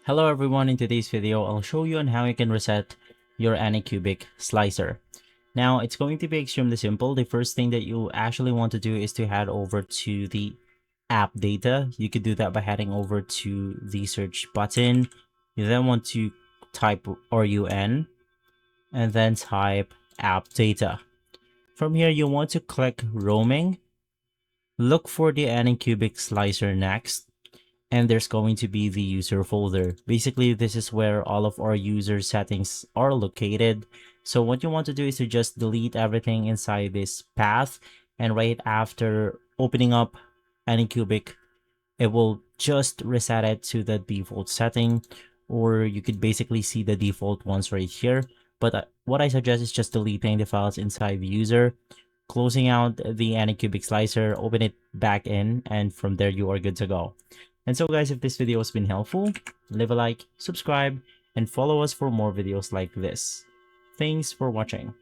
Hello everyone, in today's video, I'll show you on how you can reset your Anycubic Slicer. Now, it's going to be extremely simple. The first thing that you actually want to do is to head over to the app data. You could do that by heading over to the search button. You then want to type RUN and then type app data. From here, you want to click roaming. Look for the Anycubic Slicer next. And there's going to be the user folder. Basically, this is where all of our user settings are located. So what you want to do is to just delete everything inside this path, and right after opening up Anycubic, it will just reset it to the default setting, or you could basically see the default ones right here. But what I suggest is just deleting the files inside the user, closing out the Anycubic Slicer, open it back in, and from there you are good to go. And so guys, if this video has been helpful, leave a like, subscribe, and follow us for more videos like this. Thanks for watching.